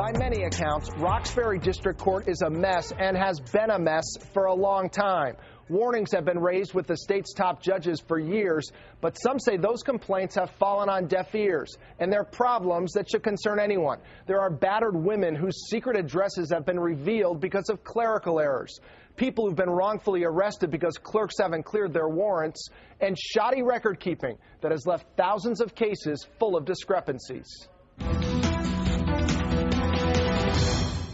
By many accounts, Roxbury District Court is a mess and has been a mess for a long time. Warnings have been raised with the state's top judges for years, but some say those complaints have fallen on deaf ears, and they're problems that should concern anyone. There are battered women whose secret addresses have been revealed because of clerical errors, people who've been wrongfully arrested because clerks haven't cleared their warrants, and shoddy record keeping that has left thousands of cases full of discrepancies.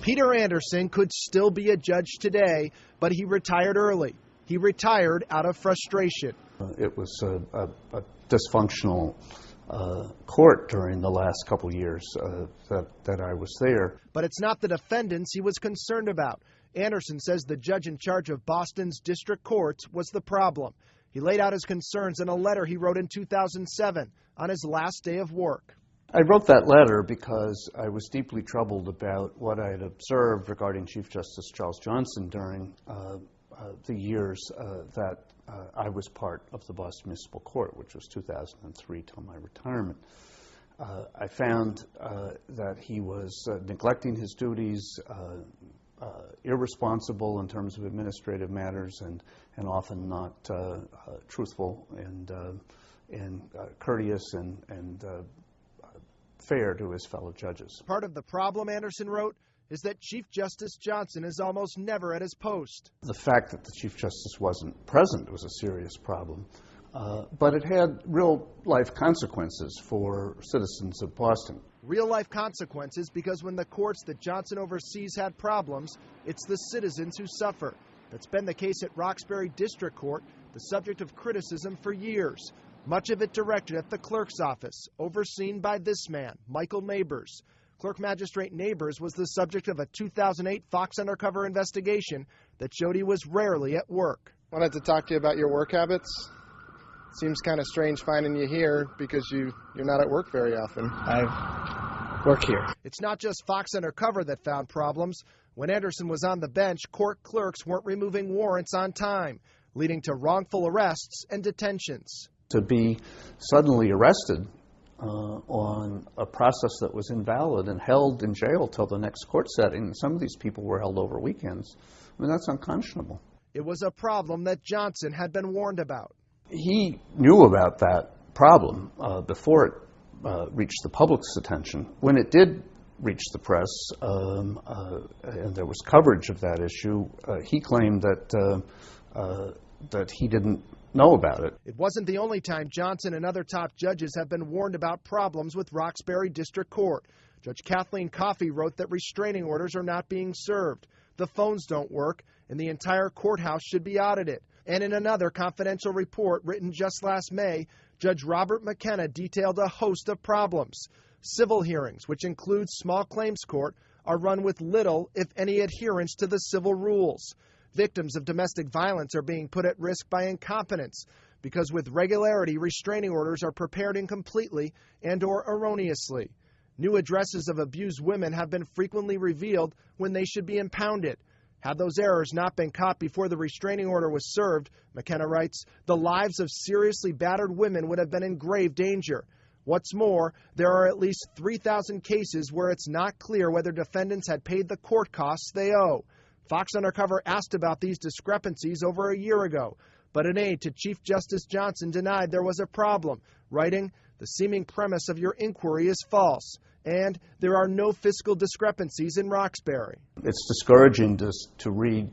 Peter Anderson could still be a judge today, but he retired early. He retired out of frustration. It was a dysfunctional court during the last couple years that I was there. But it's not the defendants he was concerned about. Anderson says the judge in charge of Boston's district courts was the problem. He laid out his concerns in a letter he wrote in 2007 on his last day of work. I wrote that letter because I was deeply troubled about what I had observed regarding Chief Justice Charles Johnson during the years that I was part of the Boston Municipal Court, which was 2003 till my retirement. I found that he was neglecting his duties, irresponsible in terms of administrative matters, and often not truthful and courteous and fair to his fellow judges. Part of the problem, Anderson wrote, is that Chief Justice Johnson is almost never at his post. The fact that the Chief Justice wasn't present was a serious problem, but it had real-life consequences for citizens of Boston. Real-life consequences because when the courts that Johnson oversees had problems, it's the citizens who suffer. That's been the case at Roxbury District Court, the subject of criticism for years. Much of it directed at the clerk's office, overseen by this man, Michael Neighbors. Clerk Magistrate Neighbors was the subject of a 2008 FOX Undercover investigation that showed he was rarely at work. I wanted to talk to you about your work habits. Seems kind of strange finding you here because you're not at work very often. I work here. It's not just FOX Undercover that found problems. When Anderson was on the bench, court clerks weren't removing warrants on time, leading to wrongful arrests and detentions. To be suddenly arrested on a process that was invalid and held in jail till the next court setting. Some of these people were held over weekends. I mean, that's unconscionable. It was a problem that Johnson had been warned about. He knew about that problem before it reached the public's attention. When it did reach the press, and there was coverage of that issue, he claimed that he didn't know about it. It wasn't the only time Johnson and other top judges have been warned about problems with Roxbury District Court. Judge Kathleen Coffey wrote that restraining orders are not being served, the phones don't work, and the entire courthouse should be audited. And in another confidential report written just last May, Judge Robert McKenna detailed a host of problems. Civil hearings, which includes small claims court, are run with little, if any, adherence to the civil rules. Victims of domestic violence are being put at risk by incompetence because with regularity, restraining orders are prepared incompletely and/or erroneously. New addresses of abused women have been frequently revealed when they should be impounded. Had those errors not been caught before the restraining order was served, McKenna writes, the lives of seriously battered women would have been in grave danger. What's more, there are at least 3,000 cases where it's not clear whether defendants had paid the court costs they owe. FOX Undercover asked about these discrepancies over a year ago, but an aide to Chief Justice Johnson denied there was a problem, writing, the seeming premise of your inquiry is false, and there are no fiscal discrepancies in Roxbury. It's discouraging to read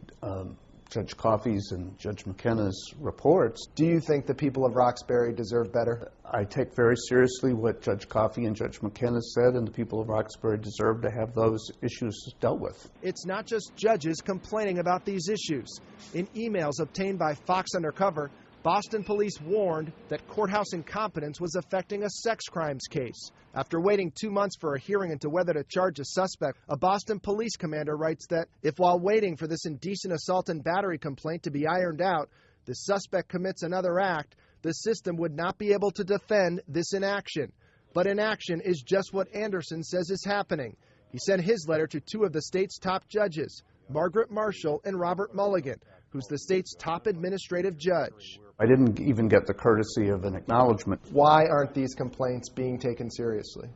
Judge Coffey's and Judge McKenna's reports. Do you think the people of Roxbury deserve better? I take very seriously what Judge Coffey and Judge McKenna said, and the people of Roxbury deserve to have those issues dealt with. It's not just judges complaining about these issues. In emails obtained by FOX Undercover, Boston police warned that courthouse incompetence was affecting a sex crimes case. After waiting 2 months for a hearing into whether to charge a suspect, a Boston police commander writes that if while waiting for this indecent assault and battery complaint to be ironed out, the suspect commits another act, the system would not be able to defend this inaction. But inaction is just what Anderson says is happening. He sent his letter to two of the state's top judges, Margaret Marshall and Robert Mulligan, who's the state's top administrative judge. I didn't even get the courtesy of an acknowledgement. Why aren't these complaints being taken seriously?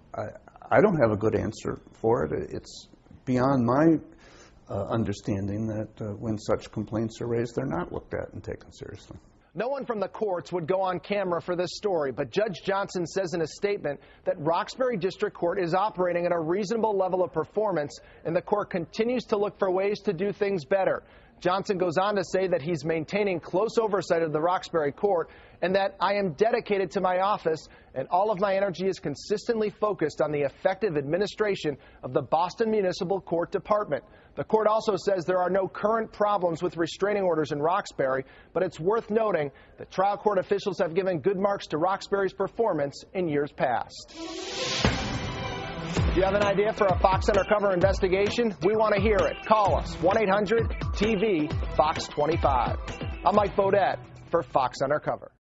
I don't have a good answer for it. It's beyond my understanding that when such complaints are raised, they're not looked at and taken seriously. No one from the courts would go on camera for this story, but Judge Johnson says in a statement that Roxbury District Court is operating at a reasonable level of performance, and the court continues to look for ways to do things better. Johnson goes on to say that he's maintaining close oversight of the Roxbury Court and that I am dedicated to my office and all of my energy is consistently focused on the effective administration of the Boston Municipal Court Department. The court also says there are no current problems with restraining orders in Roxbury, but it's worth noting that trial court officials have given good marks to Roxbury's performance in years past. Do you have an idea for a Fox Undercover investigation? We want to hear it. Call us, 1-800-TV-FOX25. I'm Mike Bodette for Fox Undercover.